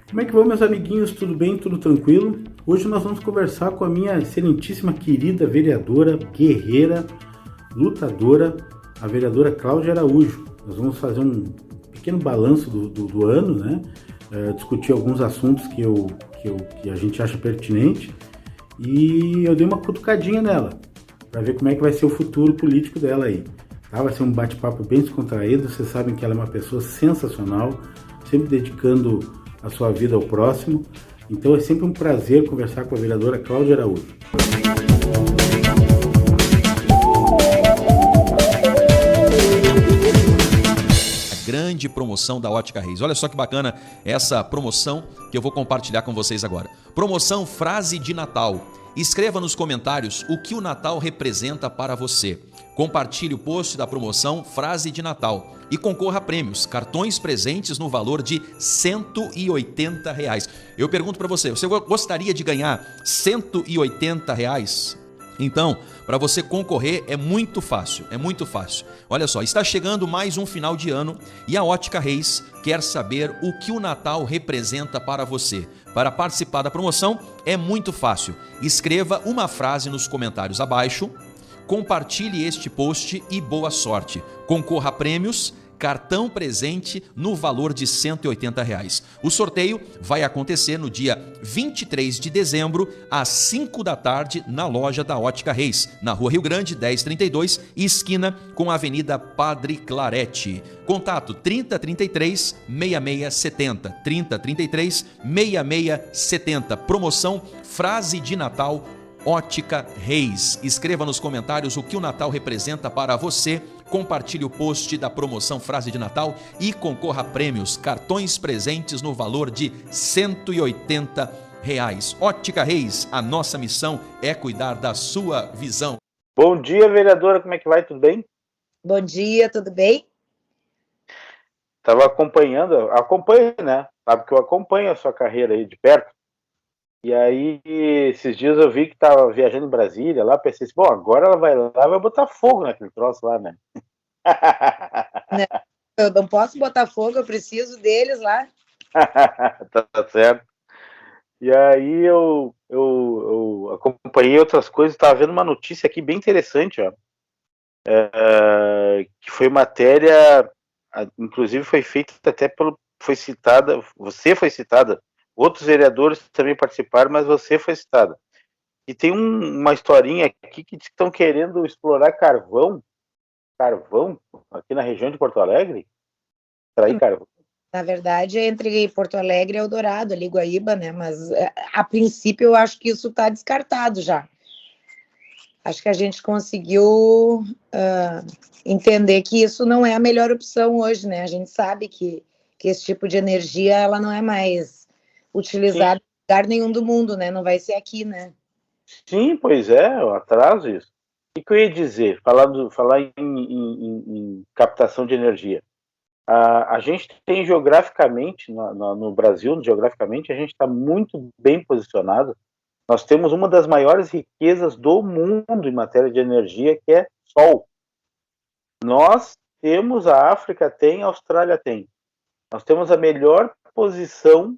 Como é que vão, meus amiguinhos? Tudo bem? Tudo tranquilo? Hoje nós vamos conversar com a minha excelentíssima, querida vereadora, guerreira, lutadora, a vereadora Cláudia Araújo. Nós vamos fazer um pequeno balanço do ano, né? Discutir alguns assuntos que a gente acha pertinente. E eu dei uma cutucadinha nela, para ver como é que vai ser o futuro político dela aí. Tá? Vai ser um bate-papo bem descontraído. Vocês sabem que ela é uma pessoa sensacional, sempre dedicando a sua vida ao próximo. Então é sempre um prazer conversar com a vereadora Cláudia Araújo. A grande promoção da Ótica Reis. Olha só que bacana essa promoção que eu vou compartilhar com vocês agora. Promoção Frase de Natal. Escreva nos comentários o que o Natal representa para você. Compartilhe o post da promoção Frase de Natal e concorra a prêmios, cartões presentes no valor de R$180. Eu pergunto para você, você gostaria de ganhar R$180? Então, para você concorrer é muito fácil, é muito fácil. Olha só, está chegando mais um final de ano e a Ótica Reis quer saber o que o Natal representa para você. Para participar da promoção é muito fácil. Escreva uma frase nos comentários abaixo, compartilhe este post e boa sorte. Concorra a prêmios, cartão presente no valor de R$180. O sorteio vai acontecer no dia 23 de dezembro, às 5 da tarde, na loja da Ótica Reis, na Rua Rio Grande, 1032, esquina com a Avenida Padre Clarete. Contato 3033-6670, 3033-6670. Promoção Frase de Natal Ótica Reis. Escreva nos comentários o que o Natal representa para você. Compartilhe o post da promoção Frase de Natal e concorra a prêmios, cartões presentes no valor de R$180. Ótica Reis, a nossa missão é cuidar da sua visão. Bom dia, vereadora, como é que vai? Tudo bem? Bom dia, tudo bem? Estava acompanho, né? Sabe que eu acompanho a sua carreira aí de perto. E aí, esses dias eu vi que estava viajando em Brasília lá, pensei assim, bom, agora ela vai lá e vai botar fogo naquele troço lá, né? Não, eu não posso botar fogo, eu preciso deles lá. Tá certo. E aí eu acompanhei outras coisas, estava vendo uma notícia aqui bem interessante, ó. Que foi matéria, inclusive foi feita até foi citada, você foi citada, outros vereadores também participaram, mas você foi citada. E tem uma historinha aqui que estão querendo explorar carvão aqui na região de Porto Alegre, extrair carvão. Na verdade, é entre Porto Alegre e Eldorado, ali Guaíba, né? Mas a princípio eu acho que isso está descartado já. Acho que a gente conseguiu entender que isso não é a melhor opção hoje, né? A gente sabe que esse tipo de energia ela não é mais utilizada em lugar nenhum do mundo, né? Não vai ser aqui, né? Sim, pois é, eu atraso isso. O que eu ia dizer? Falar em captação de energia. A gente tem geograficamente, no Brasil, geograficamente, a gente está muito bem posicionado. Nós temos uma das maiores riquezas do mundo em matéria de energia, que é sol. Nós temos, a África tem, a Austrália tem. Nós temos a melhor posição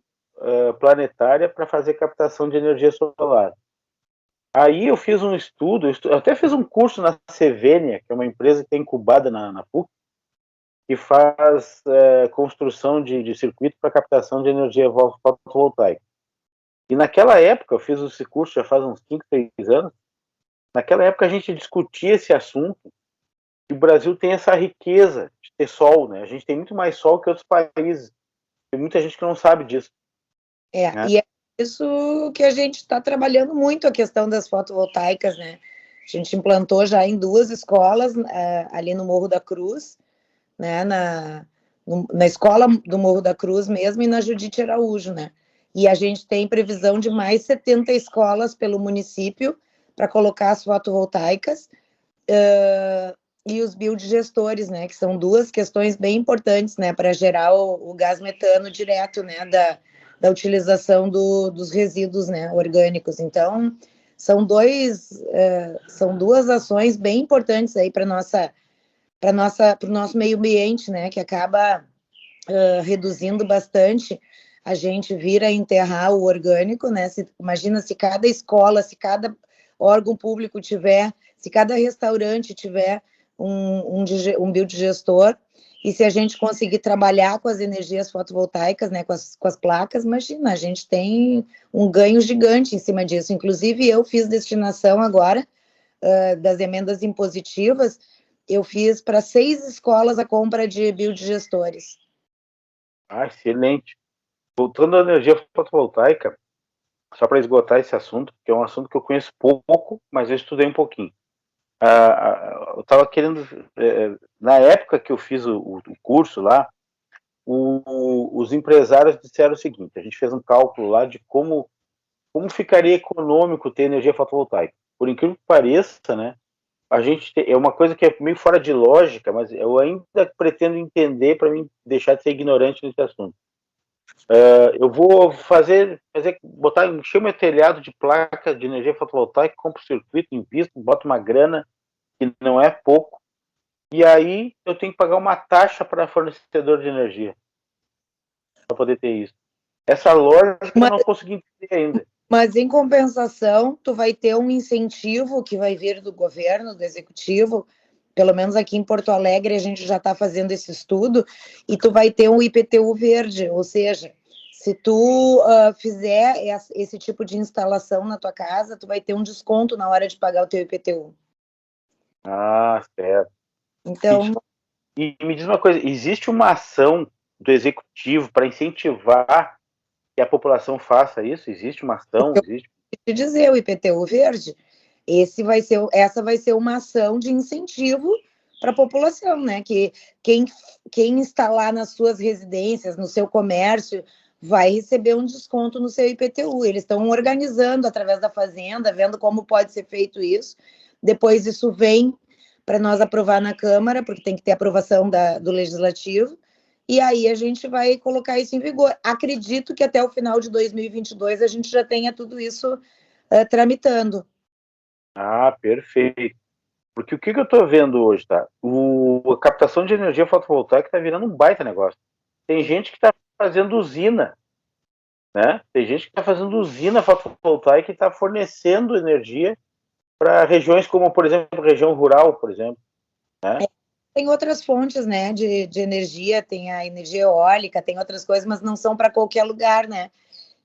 planetária para fazer captação de energia solar. Aí eu fiz um estudo, eu até fiz um curso na Sevenia, que é uma empresa que é incubada na PUC, que faz construção de circuito para captação de energia fotovoltaica. E naquela época, eu fiz esse curso já faz uns 5, 6 anos, naquela época a gente discutia esse assunto, e o Brasil tem essa riqueza de ter sol, né? A gente tem muito mais sol que outros países. Tem muita gente que não sabe disso. Né? E é isso que a gente está trabalhando muito, a questão das fotovoltaicas, né? A gente implantou já em 2 escolas, ali no Morro da Cruz, né? Na escola do Morro da Cruz mesmo e na Judite Araújo, né? E a gente tem previsão de mais 70 escolas pelo município para colocar as fotovoltaicas e os biodigestores, né? Que são 2 questões bem importantes, né? Para gerar o gás metano direto, né? Da utilização dos resíduos, né? Orgânicos. Então, são 2 ações bem importantes aí para o nosso meio ambiente, né? Que acaba reduzindo bastante a gente vir a enterrar o orgânico, né? Imagina se cada escola, se cada órgão público tiver, se cada restaurante tiver um biodigestor, e se a gente conseguir trabalhar com as energias fotovoltaicas, né, com as placas, imagina, a gente tem um ganho gigante em cima disso. Inclusive, eu fiz destinação agora das emendas impositivas, eu fiz para 6 escolas a compra de biodigestores. Ah, excelente. Voltando à energia fotovoltaica, só para esgotar esse assunto, que é um assunto que eu conheço pouco, mas eu estudei um pouquinho. Eu estava querendo, na época que eu fiz o curso lá, os empresários disseram o seguinte: a gente fez um cálculo lá de como ficaria econômico ter energia fotovoltaica. Por incrível que pareça, né? A gente é uma coisa que é meio fora de lógica, mas eu ainda pretendo entender para mim deixar de ser ignorante nesse assunto. Eu vou encher o meu telhado de placa de energia fotovoltaica, compro o circuito, invisto, boto uma grana que não é pouco, e aí eu tenho que pagar uma taxa para fornecedor de energia para poder ter isso. Essa lógica eu não consegui entender ainda. Mas, em compensação, tu vai ter um incentivo que vai vir do governo, do executivo, pelo menos aqui em Porto Alegre a gente já está fazendo esse estudo, e tu vai ter um IPTU verde, ou seja, se tu fizer esse tipo de instalação na tua casa, tu vai ter um desconto na hora de pagar o teu IPTU. Ah, certo. Então... E me diz uma coisa, existe uma ação do executivo para incentivar que a população faça isso? Existe uma ação? Existe? Te dizer, o IPTU verde, essa vai ser uma ação de incentivo para a população, né? Que quem instalar nas suas residências, no seu comércio, vai receber um desconto no seu IPTU. Eles estão organizando através da Fazenda, vendo como pode ser feito isso. Depois isso vem para nós aprovar na Câmara, porque tem que ter aprovação do Legislativo, e aí a gente vai colocar isso em vigor. Acredito que até o final de 2022 a gente já tenha tudo isso tramitando. Ah, perfeito. Porque o que eu estou vendo hoje, tá? A captação de energia fotovoltaica está virando um baita negócio. Tem gente que está fazendo usina, né? Tem gente que está fazendo usina fotovoltaica e está fornecendo energia para regiões como, por exemplo, região rural, por exemplo, né? Tem outras fontes, né, de energia, tem a energia eólica, tem outras coisas, mas não são para qualquer lugar, né?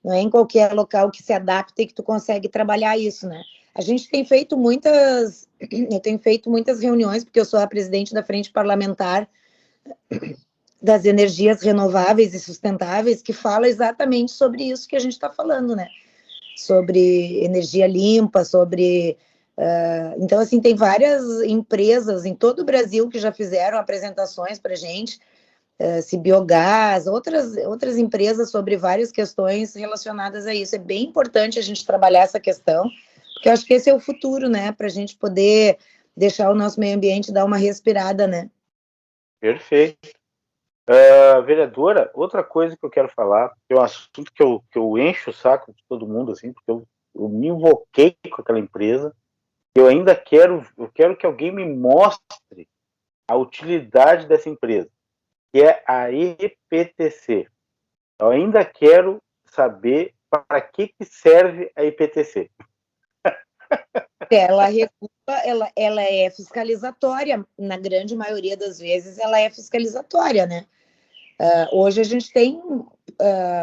Não é em qualquer local que se adapte e que tu consegue trabalhar isso, né? A gente tem feito eu tenho feito muitas reuniões, porque eu sou a presidente da Frente Parlamentar das Energias Renováveis e Sustentáveis, que fala exatamente sobre isso que a gente está falando, né? Sobre energia limpa, sobre... então, assim, tem várias empresas em todo o Brasil que já fizeram apresentações para a gente, se biogás, outras empresas sobre várias questões relacionadas a isso. É bem importante a gente trabalhar essa questão, porque eu acho que esse é o futuro, né? Para a gente poder deixar o nosso meio ambiente dar uma respirada, né? Perfeito. Vereadora, outra coisa que eu quero falar, é um assunto que eu encho o saco de todo mundo, assim, porque eu me invoquei com aquela empresa, eu quero que alguém me mostre a utilidade dessa empresa, que é a IPTC. Eu ainda quero saber para que serve a IPTC. Ela regula, ela é fiscalizatória, na grande maioria das vezes ela é fiscalizatória, né? Hoje a gente tem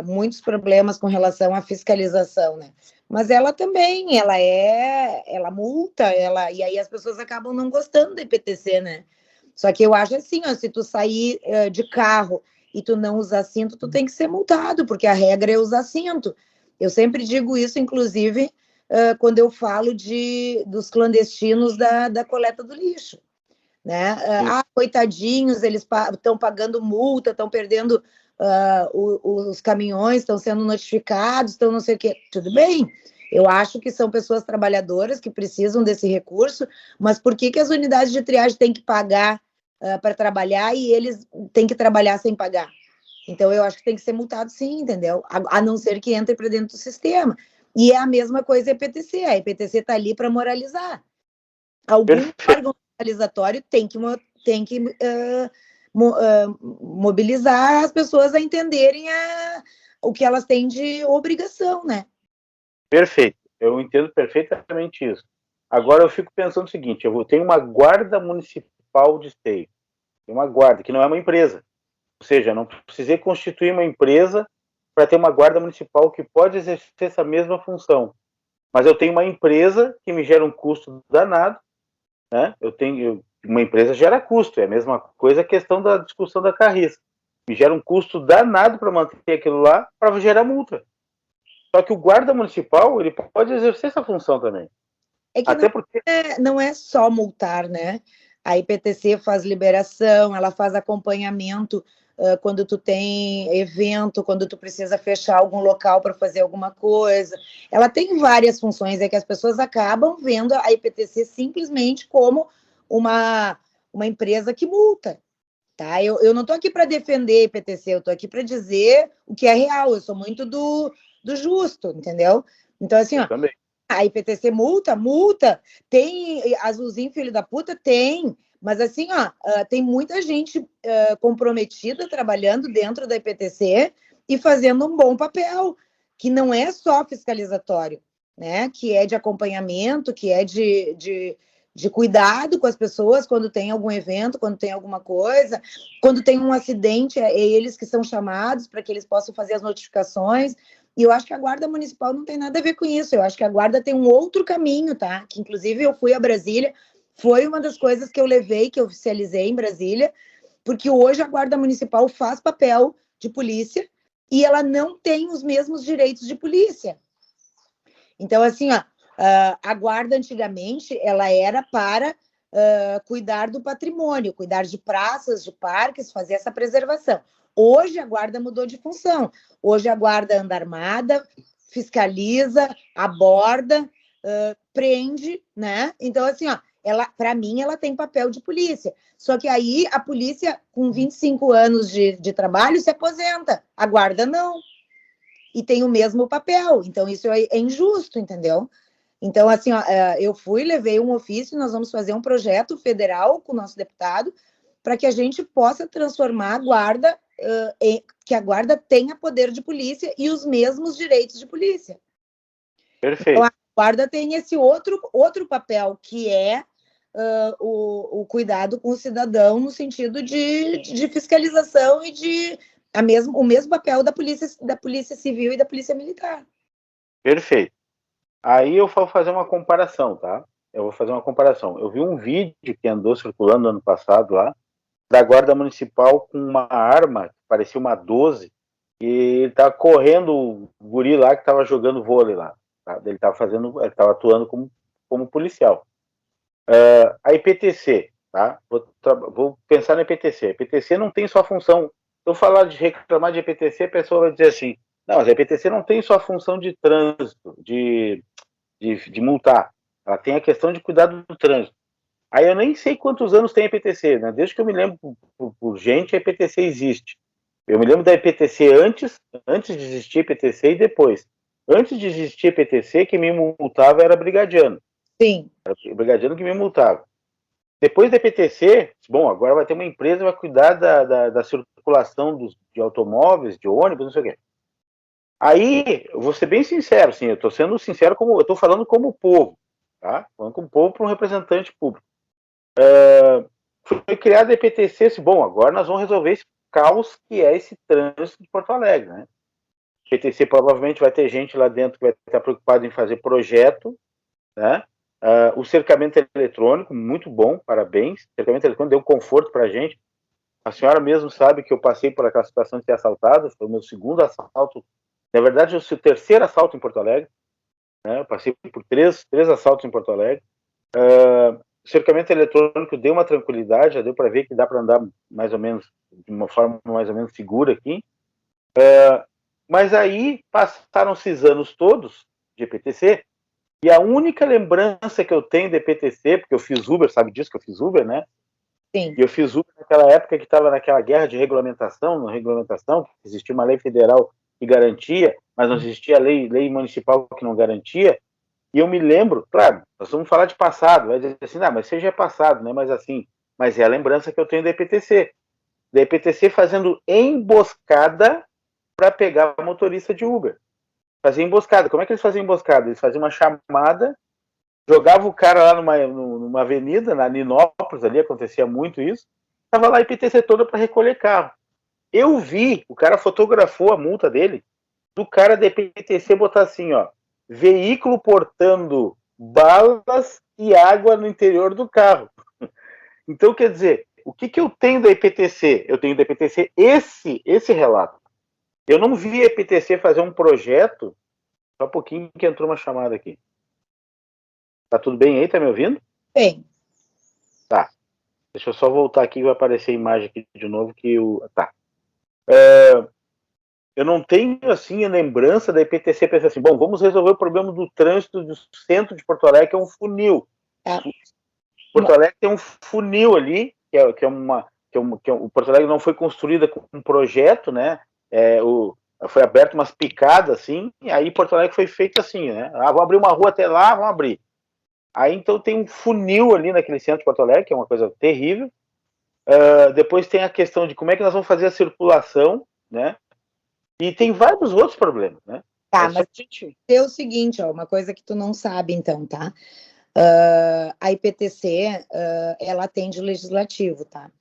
muitos problemas com relação à fiscalização, né? Mas ela também, ela multa, e aí as pessoas acabam não gostando da IPTC, né? Só que eu acho assim, ó, se tu sair de carro e tu não usar cinto, tu tem que ser multado, porque a regra é usar cinto. Eu sempre digo isso, inclusive, quando eu falo dos clandestinos da coleta do lixo, né? Coitadinhos, eles estão pagando multa, estão perdendo os caminhões, estão sendo notificados, estão não sei o quê. Tudo bem, eu acho que são pessoas trabalhadoras que precisam desse recurso, mas por que as unidades de triagem têm que pagar para trabalhar e eles têm que trabalhar sem pagar? Então, eu acho que tem que ser multado sim, entendeu? A não ser que entre para dentro do sistema. E é a mesma coisa a IPTC. A IPTC está ali para moralizar. Algum órgão moralizatório tem que mobilizar as pessoas a entenderem o que elas têm de obrigação, né? Perfeito, eu entendo perfeitamente isso. Agora eu fico pensando o seguinte, eu tenho uma guarda municipal de esteio, uma guarda, que não é uma empresa, ou seja, não precisei constituir uma empresa para ter uma guarda municipal que pode exercer essa mesma função, mas eu tenho uma empresa que me gera um custo danado, né? Uma empresa gera custo, é a mesma coisa a questão da discussão da carriça, me gera um custo danado para manter aquilo lá, para gerar multa. Só que o guarda municipal, ele pode exercer essa função também. É que Até porque... não é só multar, né? A IPTC faz liberação, ela faz acompanhamento quando tu tem evento, quando tu precisa fechar algum local para fazer alguma coisa. Ela tem várias funções, é que as pessoas acabam vendo a IPTC simplesmente como uma empresa que multa. Tá? Eu não estou aqui para defender a IPTC, eu estou aqui para dizer o que é real, eu sou muito do justo, entendeu? Então, assim, ó, a IPTC multa, tem azulzinho filho da puta? Tem, mas assim, ó, tem muita gente comprometida trabalhando dentro da IPTC e fazendo um bom papel, que não é só fiscalizatório, né? Que é de acompanhamento, que é de cuidado com as pessoas quando tem algum evento, quando tem alguma coisa, quando tem um acidente, é eles que são chamados para que eles possam fazer as notificações. E eu acho que a Guarda Municipal não tem nada a ver com isso. Eu acho que a Guarda tem um outro caminho, tá? Que, inclusive, eu fui a Brasília. Foi uma das coisas que eu levei, que eu oficializei em Brasília, porque hoje a Guarda Municipal faz papel de polícia e ela não tem os mesmos direitos de polícia. Então, assim, ó, a Guarda, antigamente, ela era para cuidar do patrimônio, cuidar de praças, de parques, fazer essa preservação. Hoje a Guarda mudou de função. Hoje a Guarda anda armada, fiscaliza, aborda, prende, né? Então, assim, ó, para mim, ela tem papel de polícia. Só que aí a polícia, com 25 anos de trabalho, se aposenta. A Guarda não. E tem o mesmo papel. Então, isso é injusto, entendeu? Então, assim, ó, eu levei um ofício, nós vamos fazer um projeto federal com o nosso deputado para que a gente possa transformar a Guarda, que a Guarda tenha poder de polícia e os mesmos direitos de polícia. Perfeito. Então, a Guarda tem esse outro papel, que é o cuidado com o cidadão no sentido de fiscalização e o mesmo papel da polícia civil e da polícia militar. Perfeito. Aí eu vou fazer uma comparação, tá? Eu vou fazer uma comparação. Eu vi um vídeo que andou circulando no ano passado lá, da Guarda Municipal com uma arma, que parecia uma 12, e ele estava correndo, o guri lá que estava jogando vôlei lá. Tá? Ele estava atuando como policial. A IPTC, tá? Vou pensar na IPTC. A IPTC não tem só função. Se eu falar de reclamar de IPTC, a pessoa vai dizer assim, não, mas a IPTC não tem só a função de trânsito, de multar. Ela tem a questão de cuidar do trânsito. Aí eu nem sei quantos anos tem a IPTC, né? Desde que eu me lembro por gente, a IPTC existe. Eu me lembro da IPTC antes de existir a IPTC e depois. Antes de existir a IPTC, quem me multava era brigadiano. Sim. Era o brigadiano que me multava. Depois da IPTC, bom, agora vai ter uma empresa que vai cuidar da circulação de automóveis, de ônibus, não sei o quê. Aí, eu vou ser bem sincero, assim, eu estou sendo sincero, eu estou falando como povo, tá? Falando como povo para um representante público. Foi criada a IPTC, bom, agora nós vamos resolver esse caos que é esse trânsito de Porto Alegre, né? A IPTC provavelmente vai ter gente lá dentro que vai estar preocupada em fazer projeto, né? O cercamento eletrônico, muito bom, parabéns. O cercamento eletrônico deu um conforto para a gente. A senhora mesmo sabe que eu passei por aquela situação de ser assaltado, foi o meu segundo assalto, na verdade, o terceiro assalto em Porto Alegre, né? Eu passei por três assaltos em Porto Alegre. O cercamento eletrônico deu uma tranquilidade, já deu para ver que dá para andar mais ou menos, de uma forma mais ou menos segura aqui. Mas aí passaram-se os anos todos de EPTC, e a única lembrança que eu tenho de EPTC, porque eu fiz Uber, sabe disso que eu fiz Uber, né? Sim. E eu fiz Uber naquela época que estava naquela guerra de regulamentação, existia uma lei federal que garantia, mas não existia lei municipal que não garantia. E eu me lembro, claro, nós vamos falar de passado, vai dizer assim, mas seja passado, né? Mas é a lembrança que eu tenho da EPTC. Da EPTC fazendo emboscada para pegar motorista de Uber. Fazia emboscada. Como é que eles faziam emboscada? Eles faziam uma chamada, jogavam o cara lá numa avenida, na Ninópolis, ali acontecia muito isso, tava lá a IPTC toda para recolher carro. Eu vi, o cara fotografou a multa dele, do cara da IPTC botar assim, ó, veículo portando balas e água no interior do carro. Então, quer dizer, o que eu tenho da IPTC? Eu tenho da IPTC esse relato. Eu não vi a IPTC fazer um projeto, só um pouquinho que entrou uma chamada aqui. Tá tudo bem aí? Tá me ouvindo? Bem. Tá. Deixa eu só voltar aqui, vai aparecer a imagem aqui de novo que o... Tá. Eu não tenho, assim, a lembrança da IPTC pensar assim, bom, vamos resolver o problema do trânsito do centro de Porto Alegre, que é um funil. Porto Alegre tem um funil ali, o Porto Alegre não foi construída com um projeto, né? Foi aberto umas picadas, assim, e aí Porto Alegre foi feito assim, né? Vamos abrir uma rua até lá, vamos abrir. Aí, então, tem um funil ali naquele centro de Porto Alegre, que é uma coisa terrível. Depois tem a questão de como é que nós vamos fazer a circulação, né? E tem vários outros problemas, né? Tá, mas é o seguinte, ó, uma coisa que tu não sabe, então, tá? A IPTC, ela atende o legislativo, tá?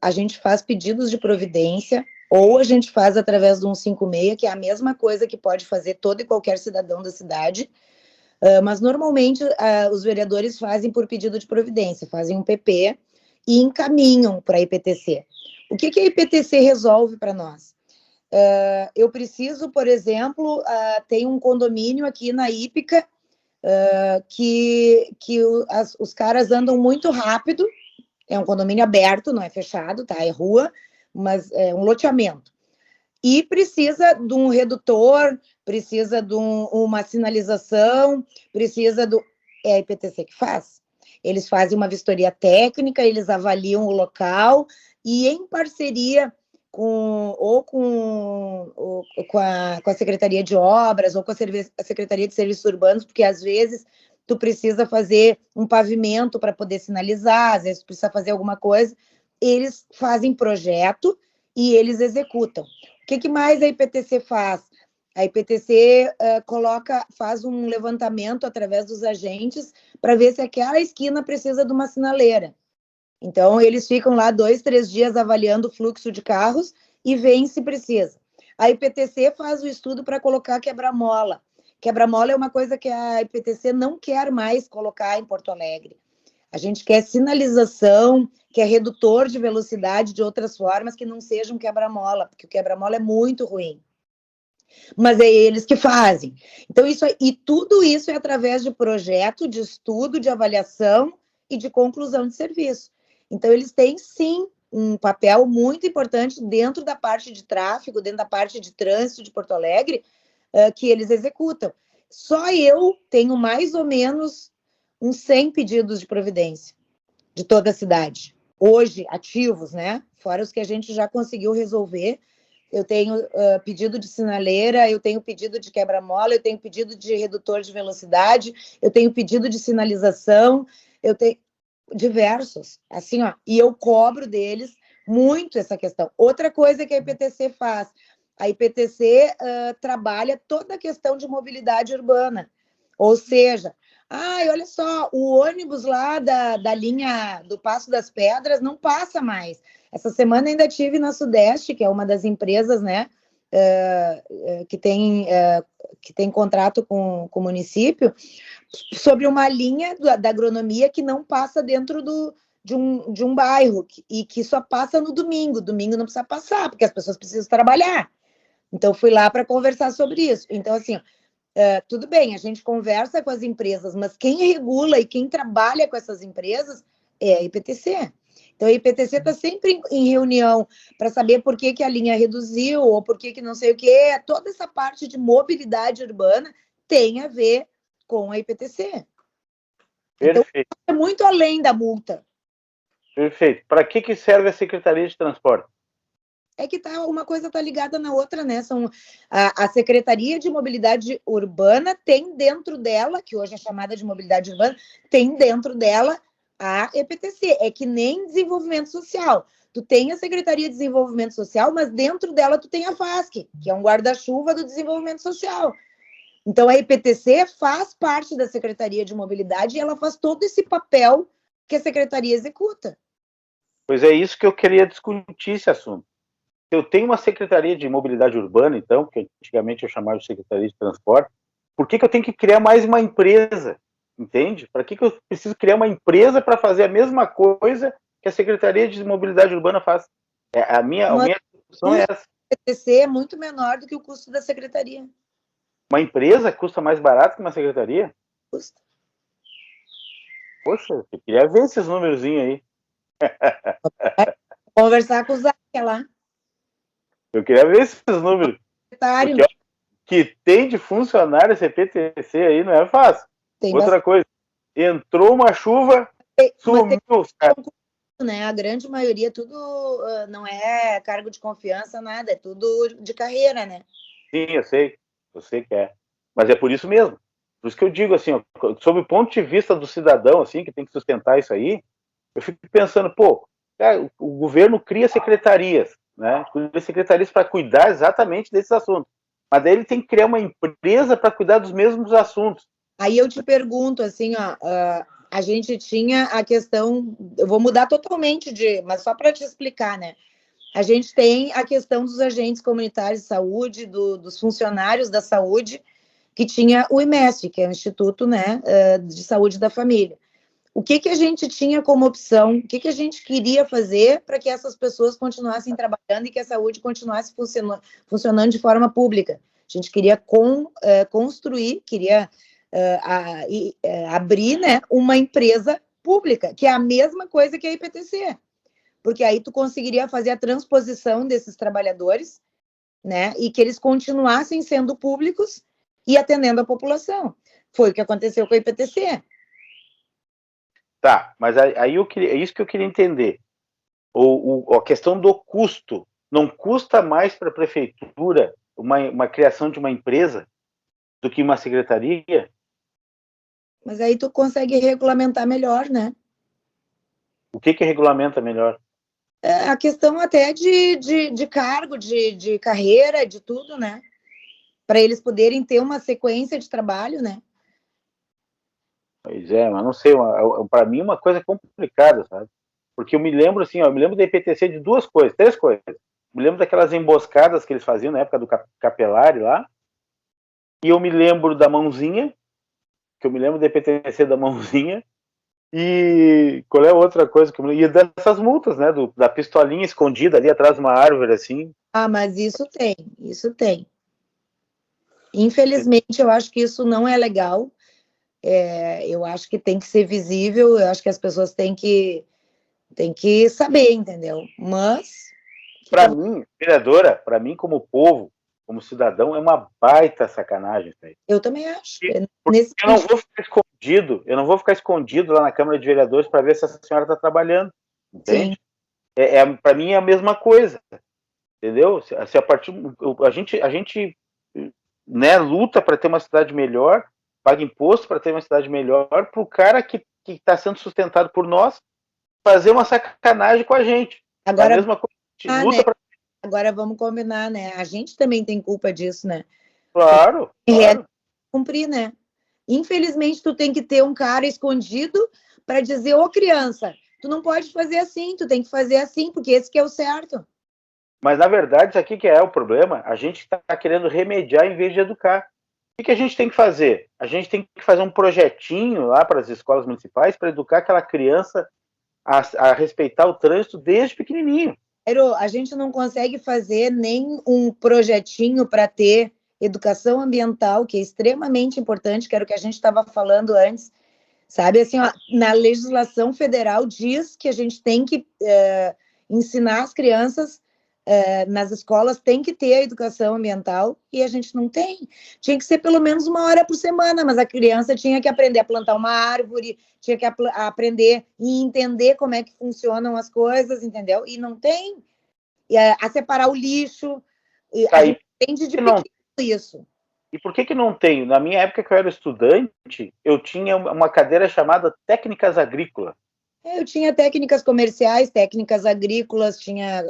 A gente faz pedidos de providência ou a gente faz através do 156, que é a mesma coisa que pode fazer todo e qualquer cidadão da cidade, mas normalmente os vereadores fazem por pedido de providência, fazem um PP e encaminham para a IPTC. O que a IPTC resolve para nós? Eu preciso, por exemplo, tem um condomínio aqui na Ípica que os caras andam muito rápido, é um condomínio aberto, não é fechado, tá? É rua, mas é um loteamento. E precisa de um redutor, precisa de uma sinalização, precisa do... É a IPTC que faz. Eles fazem uma vistoria técnica, eles avaliam o local e em parceria com a Secretaria de Obras ou com a Secretaria de Serviços Urbanos, porque às vezes tu precisa fazer um pavimento para poder sinalizar, às vezes tu precisa fazer alguma coisa, eles fazem projeto e eles executam. O que mais a IPTC faz? A IPTC faz um levantamento através dos agentes para ver se aquela esquina precisa de uma sinaleira. Então, eles ficam lá 2, 3 dias avaliando o fluxo de carros e veem se precisa. A IPTC faz o estudo para colocar quebra-mola. Quebra-mola é uma coisa que a IPTC não quer mais colocar em Porto Alegre. A gente quer sinalização, quer redutor de velocidade de outras formas que não sejam quebra-mola, porque o quebra-mola é muito ruim. Mas é eles que fazem. Então, tudo isso é através de projeto, de estudo, de avaliação e de conclusão de serviço. Então, eles têm, sim, um papel muito importante dentro da parte de tráfego, dentro da parte de trânsito de Porto Alegre, que eles executam. Só eu tenho mais ou menos uns 100 pedidos de providência de toda a cidade. Hoje, ativos, né? Fora os que a gente já conseguiu resolver. Eu tenho pedido de sinaleira, eu tenho pedido de quebra-mola, eu tenho pedido de redutor de velocidade, eu tenho pedido de sinalização, eu tenho diversos, assim, ó, e eu cobro deles muito essa questão. Outra coisa que a IPTC faz, a IPTC trabalha toda a questão de mobilidade urbana, ou seja, olha só, o ônibus lá da linha do Passo das Pedras não passa mais. Essa semana ainda tive na Sudeste, que é uma das empresas, né, que tem contrato com o município, sobre uma linha da agronomia que não passa dentro de um bairro e que só passa no domingo. Domingo não precisa passar, porque as pessoas precisam trabalhar. Então, fui lá para conversar sobre isso. Então, assim, tudo bem, a gente conversa com as empresas, mas quem regula e quem trabalha com essas empresas é a IPTC. Então, a IPTC está sempre em reunião para saber por que a linha reduziu ou por que não sei o quê. Toda essa parte de mobilidade urbana tem a ver com a IPTC. Então, é muito além da multa. Perfeito. Para que serve a Secretaria de Transporte? É que uma coisa está ligada na outra, né? A Secretaria de Mobilidade Urbana tem dentro dela, que hoje é chamada de Mobilidade Urbana, tem dentro dela a EPTC. É que nem desenvolvimento social. Tu tem a Secretaria de Desenvolvimento Social, mas dentro dela tu tem a FASC, que é um guarda-chuva do desenvolvimento social. Então, a IPTC faz parte da Secretaria de Mobilidade e ela faz todo esse papel que a Secretaria executa. Pois é isso que eu queria discutir esse assunto. Eu tenho uma Secretaria de Mobilidade Urbana, então, que antigamente eu chamava de Secretaria de Transporte, por que eu tenho que criar mais uma empresa? Entende? Para que eu preciso criar uma empresa para fazer a mesma coisa que a Secretaria de Mobilidade Urbana faz? A minha discussão é essa. O IPTC é muito menor do que o custo da Secretaria. Uma empresa custa mais barato que uma secretaria? Custa. Poxa, eu queria ver esses númerozinhos aí. Conversar com o Zé lá. Eu queria ver esses números. Secretário. Porque, ó, que tem de funcionário esse PTC aí não é fácil. Tem Outra coisa, entrou uma chuva, sumiu os caras. Né? A grande maioria, tudo não é cargo de confiança, nada, é tudo de carreira, né? Sim, eu sei que é. Mas é por isso mesmo. Por isso que eu digo assim, ó, sob o ponto de vista do cidadão, assim, que tem que sustentar isso aí, eu fico pensando, pô, cara, o governo cria secretarias, né? Cria secretarias para cuidar exatamente desses assuntos. Mas daí ele tem que criar uma empresa para cuidar dos mesmos assuntos. Aí eu te pergunto, assim, ó, a gente tinha a questão, eu vou mudar totalmente mas só para te explicar, né? A gente tem a questão dos agentes comunitários de saúde, dos funcionários da saúde, que tinha o IMEST, que é o Instituto, né, de Saúde da Família. O que a gente tinha como opção? O que a gente queria fazer para que essas pessoas continuassem trabalhando e que a saúde continuasse funcionando de forma pública? A gente queria construir, queria abrir, né, uma empresa pública, que é a mesma coisa que a IPTC. Porque aí tu conseguiria fazer a transposição desses trabalhadores, né, e que eles continuassem sendo públicos e atendendo a população. Foi o que aconteceu com a IPTC. Tá, mas aí é isso que eu queria entender. A questão do custo. Não custa mais para a prefeitura uma criação de uma empresa do que uma secretaria? Mas aí tu consegue regulamentar melhor, né? O que regulamenta melhor? A questão até de cargo, de carreira, de tudo, né? Para eles poderem ter uma sequência de trabalho, né? Pois é, mas não sei, para mim uma coisa complicada, sabe? Porque eu me lembro assim, ó, eu me lembro da IPTC de três coisas. Me lembro daquelas emboscadas que eles faziam na época do Capelari lá, e eu me lembro da mãozinha, que eu me lembro da IPTC da mãozinha, e qual é a outra coisa que eu me lembro? E dessas multas, né, da pistolinha escondida ali atrás de uma árvore, assim. Ah, mas isso tem, isso tem. Infelizmente, eu acho que isso não é legal. Eu acho que tem que ser visível, eu acho que as pessoas têm que saber, entendeu? Mas... Para mim, vereadora, para mim como povo, como cidadão, é uma baita sacanagem isso aí. Eu também acho. Porque eu não vou ficar escondido lá na Câmara de Vereadores para ver se a senhora está trabalhando, entende? Para mim é a mesma coisa, entendeu? Se a gente né, luta para ter uma cidade melhor, paga imposto para ter uma cidade melhor, para o cara que está sendo sustentado por nós fazer uma sacanagem com a gente. Agora, é a mesma coisa. Luta, né? Agora vamos combinar, né? A gente também tem culpa disso, né? Claro. Cumprir, né? Infelizmente, tu tem que ter um cara escondido para dizer, ô criança, tu não pode fazer assim, tu tem que fazer assim, porque esse que é o certo. Mas, na verdade, isso aqui que é o problema, a gente está querendo remediar em vez de educar. O que a gente tem que fazer? A gente tem que fazer um projetinho lá para as escolas municipais para educar aquela criança a respeitar o trânsito desde pequenininho. A gente não consegue fazer nem um projetinho para ter educação ambiental, que é extremamente importante, que era o que a gente estava falando antes, sabe? Assim, ó, na legislação federal diz que a gente tem que ensinar as crianças nas escolas, tem que ter a educação ambiental, e a gente não tem. Tinha que ser pelo menos 1 hora por semana, mas a criança tinha que aprender a plantar uma árvore, tinha que aprender e entender como é que funcionam as coisas, entendeu? E não tem. A separar o lixo, a gente aprende de pequeno isso. E por que não tem? Na minha época que eu era estudante, eu tinha uma cadeira chamada Técnicas Agrícolas. Eu tinha técnicas comerciais, técnicas agrícolas, tinha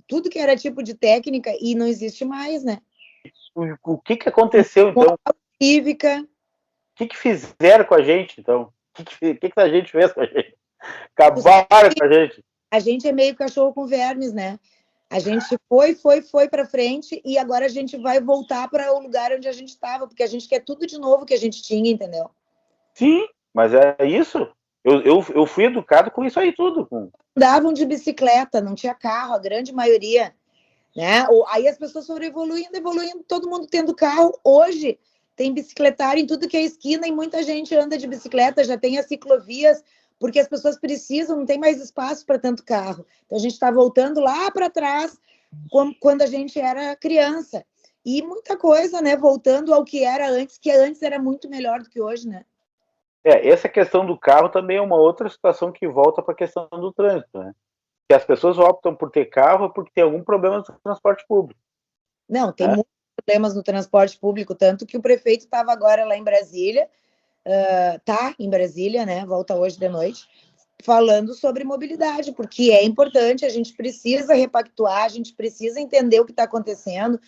tudo que era tipo de técnica e não existe mais, né? O que aconteceu, então? Cívica. O que fizeram com a gente, então? O que a gente fez com a gente? Acabaram com a gente. A gente é meio cachorro com vermes, né? A gente foi para frente e agora a gente vai voltar para o lugar onde a gente estava, porque a gente quer tudo de novo que a gente tinha, entendeu? Sim, mas é isso. Eu fui educado com isso aí tudo. Andavam de bicicleta, não tinha carro, a grande maioria, né? Aí as pessoas foram evoluindo, todo mundo tendo carro. Hoje tem bicicletário em tudo que é esquina e muita gente anda de bicicleta, já tem as ciclovias, porque as pessoas precisam, não tem mais espaço para tanto carro. Então a gente está voltando lá para trás, quando a gente era criança. E muita coisa, né? Voltando ao que era antes, que antes era muito melhor do que hoje, né? Essa questão do carro também é uma outra situação que volta para a questão do trânsito, né? Que as pessoas optam por ter carro porque tem algum problema no transporte público. Não, tem muitos problemas no transporte público, tanto que o prefeito estava agora lá em Brasília, tá em Brasília, né? Volta hoje de noite, falando sobre mobilidade, porque é importante, a gente precisa repactuar, a gente precisa entender o que está acontecendo,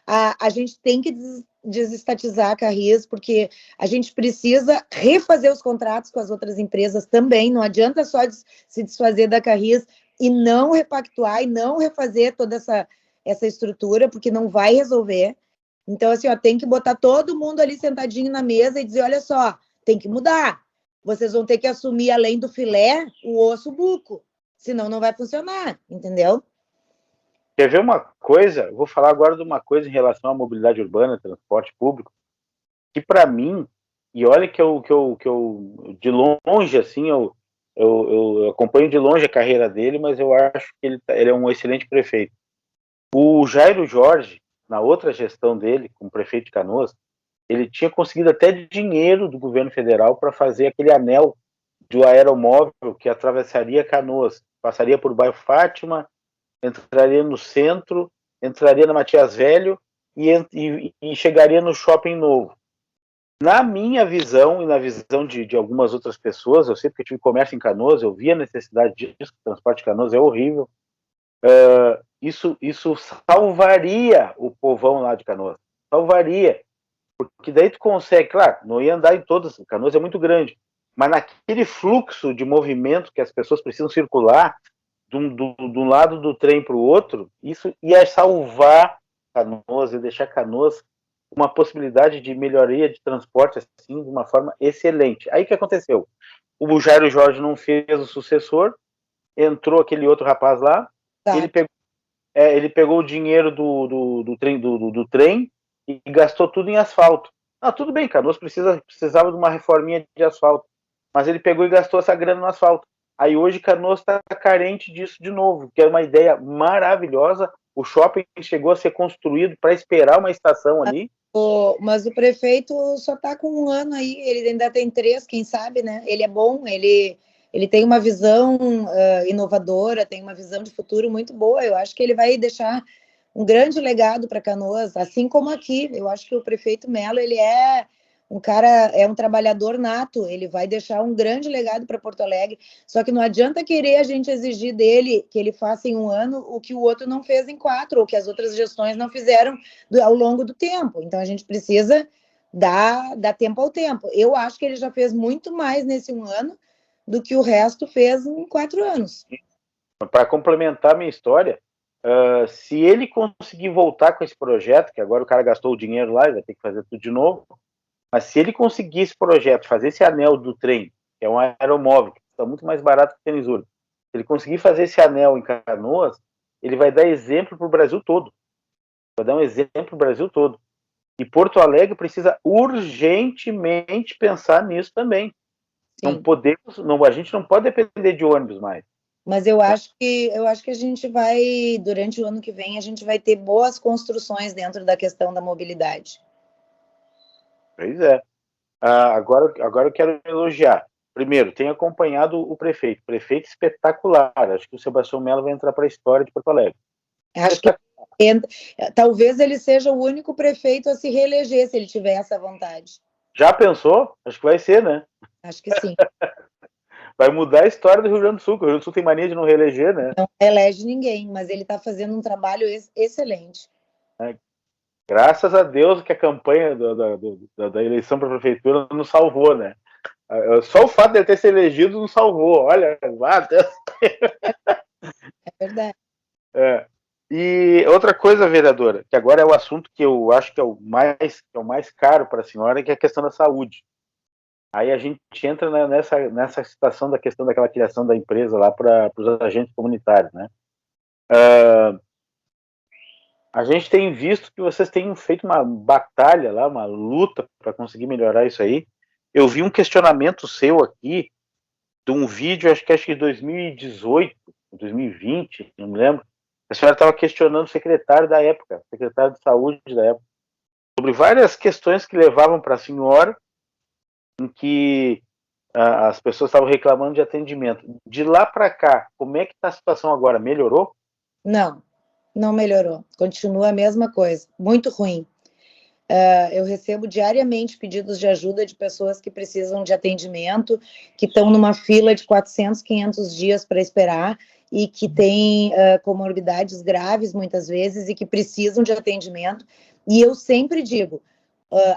a gente tem que desestatizar a Carris, porque a gente precisa refazer os contratos com as outras empresas também, não adianta só se desfazer da Carris e não repactuar e não refazer toda essa estrutura, porque não vai resolver. Então, assim, ó, tem que botar todo mundo ali sentadinho na mesa e dizer, olha só, tem que mudar. Vocês vão ter que assumir, além do filé, o osso, o buco. Senão não vai funcionar, entendeu? Quer ver uma coisa? Eu vou falar agora de uma coisa em relação à mobilidade urbana, transporte público, que para mim, e olha que eu de longe, assim, eu acompanho de longe a carreira dele, mas eu acho que ele é um excelente prefeito. O Jairo Jorge, na outra gestão dele, como prefeito de Canoas, ele tinha conseguido até dinheiro do governo federal para fazer aquele anel do aeromóvel que atravessaria Canoas, passaria por bairro Fátima, entraria no centro, entraria na Matias Velho e chegaria no Shopping Novo. Na minha visão e na visão de algumas outras pessoas, eu sei porque eu tive comércio em Canoas, eu vi a necessidade disso, o transporte de Canoas é horrível, isso salvaria o povão lá de Canoas, salvaria, porque daí tu consegue, claro, não ia andar em todas, Canoas é muito grande, mas naquele fluxo de movimento que as pessoas precisam circular, de um lado do trem para o outro, isso ia salvar Canoas e deixar Canoas uma possibilidade de melhoria de transporte assim de uma forma excelente. Aí o que aconteceu? O Jairo Jorge não fez o sucessor, entrou aquele outro rapaz lá, Tá. ele pegou o dinheiro do trem e gastou tudo em asfalto. Tudo bem, Canoas precisava de uma reforminha de asfalto, mas ele pegou e gastou essa grana no asfalto. Aí hoje Canoas está carente disso de novo, que é uma ideia maravilhosa. O shopping chegou a ser construído para esperar uma estação ali. Mas o prefeito só está com um ano aí, ele ainda tem 3, quem sabe, né? Ele é bom, ele tem uma visão inovadora, tem uma visão de futuro muito boa. Eu acho que ele vai deixar um grande legado para Canoas, assim como aqui. Eu acho que o prefeito Mello, ele é um cara, é um trabalhador nato, ele vai deixar um grande legado para Porto Alegre, só que não adianta querer a gente exigir dele que ele faça em um ano o que o outro não fez em 4, ou que as outras gestões não fizeram ao longo do tempo. Então a gente precisa dar tempo ao tempo. Eu acho que ele já fez muito mais nesse um ano do que o resto fez em 4 anos. Para complementar a minha história, se ele conseguir voltar com esse projeto, que agora o cara gastou o dinheiro lá e vai ter que fazer tudo de novo, mas se ele conseguir esse projeto, fazer esse anel do trem, que é um aeromóvel, que está muito mais barato que o Tenisura, se ele conseguir fazer esse anel em Canoas, ele vai dar exemplo para o Brasil todo. Vai dar um exemplo para o Brasil todo. E Porto Alegre precisa urgentemente pensar nisso também. Não podemos, a gente não pode depender de ônibus mais. Mas eu acho que a gente vai, durante o ano que vem, a gente vai ter boas construções dentro da questão da mobilidade. Pois é. Agora eu quero elogiar. Primeiro, tenho acompanhado o prefeito. Prefeito espetacular. Acho que o Sebastião Mello vai entrar para a história de Porto Alegre. Acho que talvez ele seja o único prefeito a se reeleger, se ele tiver essa vontade. Já pensou? Acho que vai ser, né? Acho que sim. vai mudar a história do Rio Grande do Sul, que o Rio Grande do Sul tem mania de não reeleger, né? Não elege ninguém, mas ele está fazendo um trabalho excelente. Graças a Deus que a campanha da eleição para a prefeitura nos salvou, né? Só o fato de ele ter se elegido nos salvou. Olha, Deus. É verdade. E outra coisa, vereadora, que agora é o assunto que eu acho que é o mais caro para a senhora, que é a questão da saúde. Aí a gente entra nessa situação da questão daquela criação da empresa lá para os agentes comunitários, né? A gente tem visto que vocês têm feito uma batalha lá, uma luta para conseguir melhorar isso aí. Eu vi um questionamento seu aqui, de um vídeo, acho que de 2018, 2020, não me lembro. A senhora estava questionando o secretário da época, secretário de saúde da época, sobre várias questões que levavam para a senhora, em que as pessoas estavam reclamando de atendimento. De lá para cá, como é que está a situação agora? Melhorou? Não melhorou. Continua a mesma coisa, muito ruim. Eu recebo diariamente pedidos de ajuda de pessoas que precisam de atendimento, que estão numa fila de 400, 500 dias para esperar e que têm comorbidades graves, muitas vezes, e que precisam de atendimento. E eu sempre digo,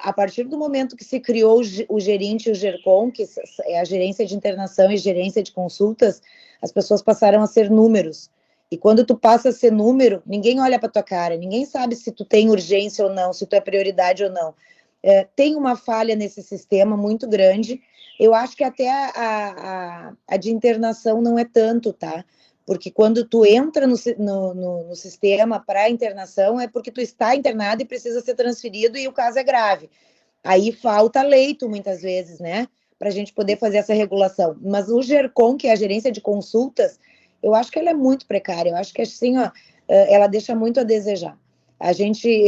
a partir do momento que se criou o gerente e o GERCOM, que é a gerência de internação e gerência de consultas, as pessoas passaram a ser números. E quando tu passa a ser número, ninguém olha para tua cara, ninguém sabe se tu tem urgência ou não, se tu é prioridade ou não. Tem uma falha nesse sistema muito grande. Eu acho que até a de internação não é tanto, tá? Porque quando tu entra no sistema para internação, é porque tu está internado e precisa ser transferido e o caso é grave. Aí falta leito, muitas vezes, né? Para a gente poder fazer essa regulação. Mas o GERCOM, que é a gerência de consultas, eu acho que ela é muito precária, eu acho que assim, ela deixa muito a desejar.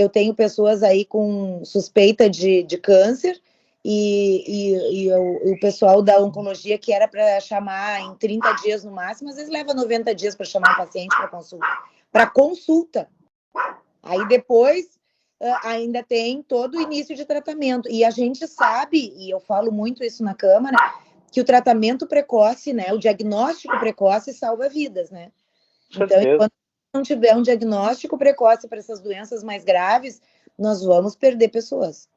Eu tenho pessoas aí com suspeita de câncer e o pessoal da oncologia que era para chamar em 30 dias no máximo, às vezes leva 90 dias para chamar um paciente para consulta. Para consulta. Aí depois ainda tem todo o início de tratamento. E a gente sabe, e eu falo muito isso na Câmara, que o tratamento precoce, né, o diagnóstico precoce salva vidas, né? Então, enquanto não tiver um diagnóstico precoce para essas doenças mais graves, nós vamos perder pessoas.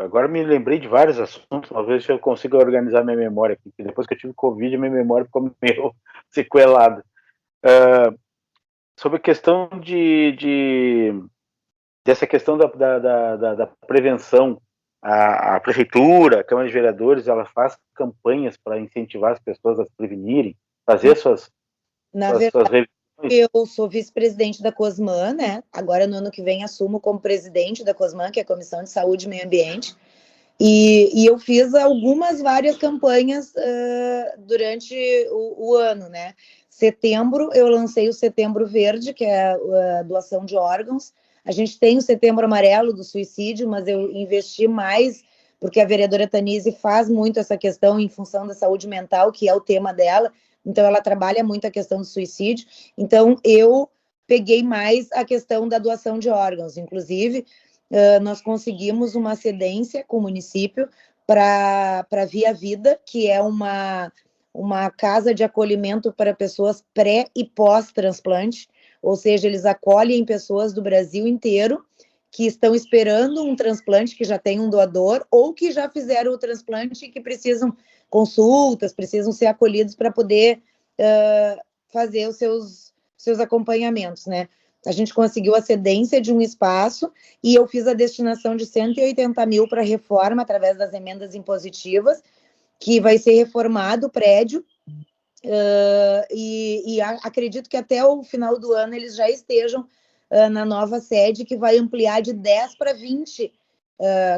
Agora me lembrei de vários assuntos, talvez eu consiga organizar minha memória aqui, porque depois que eu tive Covid, minha memória ficou meio sequelada. Sobre a questão dessa questão da prevenção, a prefeitura, a Câmara de Vereadores, ela faz campanhas para incentivar as pessoas a se prevenirem, fazer suas revisões. Eu sou vice-presidente da COSMAN, né? Agora, no ano que vem, assumo como presidente da COSMAN, que é a Comissão de Saúde e Meio Ambiente. E eu fiz várias campanhas durante o ano, né? Setembro, eu lancei o Setembro Verde, que é a doação de órgãos. A gente tem o Setembro Amarelo do suicídio, mas eu investi mais, porque a vereadora Tanise faz muito essa questão em função da saúde mental, que é o tema dela, então ela trabalha muito a questão do suicídio. Então, eu peguei mais a questão da doação de órgãos. Inclusive, nós conseguimos uma cedência com o município para Via Vida, que é uma casa de acolhimento para pessoas pré e pós-transplante, ou seja, eles acolhem pessoas do Brasil inteiro que estão esperando um transplante, que já tem um doador, ou que já fizeram o transplante e que precisam consultas, precisam ser acolhidos para poder fazer os seus acompanhamentos, né? A gente conseguiu a cedência de um espaço e eu fiz a destinação de 180 mil para reforma através das emendas impositivas, que vai ser reformado o prédio, e acredito que até o final do ano eles já estejam na nova sede, que vai ampliar de 10 para 20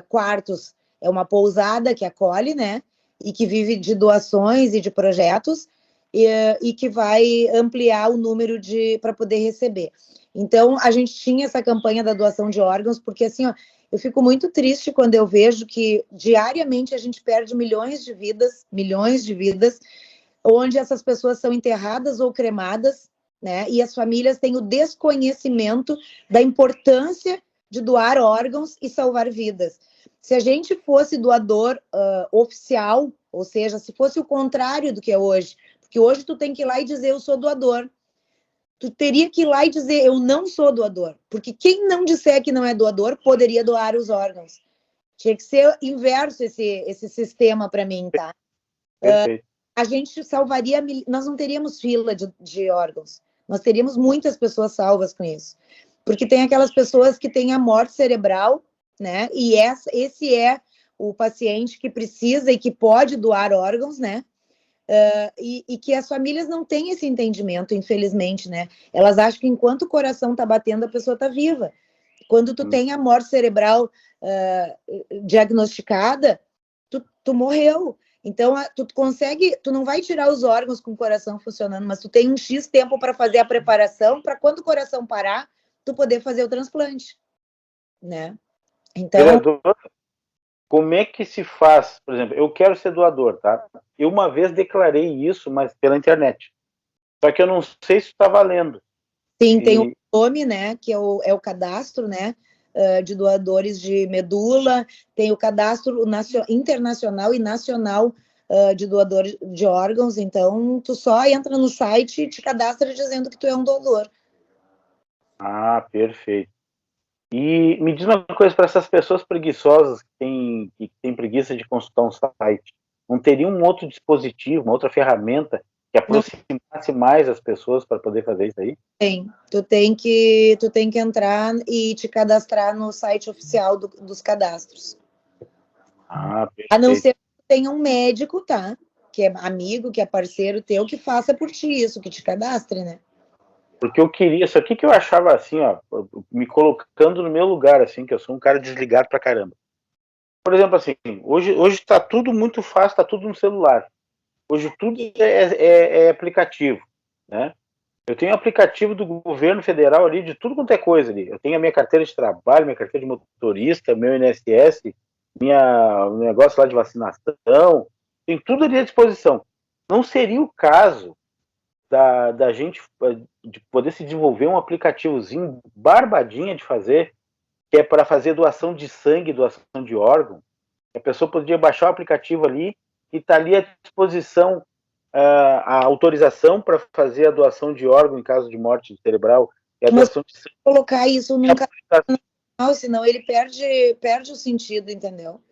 quartos. É uma pousada que acolhe, né? E que vive de doações e de projetos, e que vai ampliar o número para poder receber. Então, a gente tinha essa campanha da doação de órgãos, porque assim, ó, eu fico muito triste quando eu vejo que diariamente a gente perde milhões de vidas, onde essas pessoas são enterradas ou cremadas, né? E as famílias têm o desconhecimento da importância de doar órgãos e salvar vidas. Se a gente fosse doador oficial, Ou seja, se fosse o contrário do que é hoje, porque hoje tu tem que ir lá e dizer eu sou doador. Tu teria que ir lá e dizer eu não sou doador, porque quem não disser que não é doador poderia doar os órgãos. Tinha que ser inverso esse sistema para mim, tá? Perfeito. A gente salvaria, nós não teríamos fila de órgãos, nós teríamos muitas pessoas salvas com isso, porque tem aquelas pessoas que têm a morte cerebral, né? E esse é o paciente que precisa e que pode doar órgãos, né? E que as famílias não têm esse entendimento, infelizmente, né? Elas acham que enquanto o coração está batendo, a pessoa está viva. Quando tu tem a morte cerebral diagnosticada, tu morreu. Então, tu não vai tirar os órgãos com o coração funcionando, mas tu tem um X tempo para fazer a preparação, para quando o coração parar, tu poder fazer o transplante, né? Então, vereador, como é que se faz? Por exemplo, eu quero ser doador, tá? Eu uma vez declarei isso, mas pela internet. Só que eu não sei se está valendo. sim, tem o nome, né? Que é o cadastro, né? De doadores de medula, tem o cadastro internacional e nacional de doadores de órgãos. Então, tu só entra no site e te cadastra dizendo que tu é um doador. Ah, perfeito. E me diz uma coisa, para essas pessoas preguiçosas que têm preguiça de consultar um site, não teria um outro dispositivo, uma outra ferramenta que aproximasse mais as pessoas para poder fazer isso aí? Tem. Tu tem que entrar e te cadastrar no site oficial dos cadastros. Ah, A não perfeito. ser que tenha um médico, tá? Que é amigo, que é parceiro teu, que faça por ti isso, que te cadastre, né? Porque eu queria, só que eu achava assim, ó, me colocando no meu lugar, assim, que eu sou um cara desligado pra caramba. Por exemplo, assim, hoje tá tudo muito fácil, tá tudo no celular. Hoje tudo é aplicativo, né? Eu tenho aplicativo do governo federal ali, de tudo quanto é coisa ali. Eu tenho a minha carteira de trabalho, minha carteira de motorista, meu INSS, meu negócio lá de vacinação, tem tudo ali à disposição. Não seria o caso da gente de poder se desenvolver um aplicativozinho barbadinha de fazer, que é para fazer doação de sangue, doação de órgão. A pessoa poderia baixar o aplicativo ali e está ali à disposição a autorização para fazer a doação de órgão em caso de morte cerebral e a doação de sangue. Colocar isso num canal, senão ele perde o sentido, entendeu?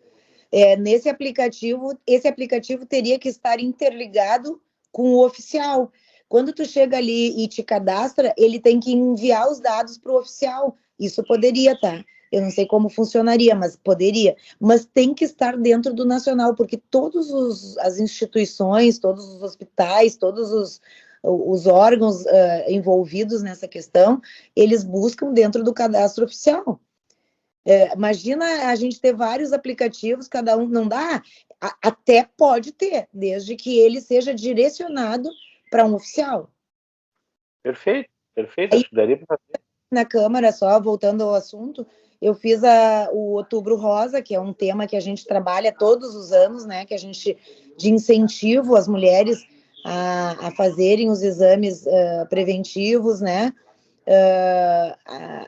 Nesse aplicativo, esse aplicativo teria que estar interligado com o oficial. Quando tu chega ali e te cadastra, ele tem que enviar os dados para o oficial. Isso poderia, tá? Eu não sei como funcionaria, mas poderia. Mas tem que estar dentro do nacional, porque todas as instituições, todos os hospitais, todos os órgãos envolvidos nessa questão, eles buscam dentro do cadastro oficial. Imagina a gente ter vários aplicativos, cada um não dá, até pode ter, desde que ele seja direcionado para um oficial. Perfeito, perfeito. Acho que daria para fazer. Na Câmara, só voltando ao assunto, eu fiz o Outubro Rosa, que é um tema que a gente trabalha todos os anos, né? Que a gente de incentivo às mulheres a fazerem os exames preventivos, né?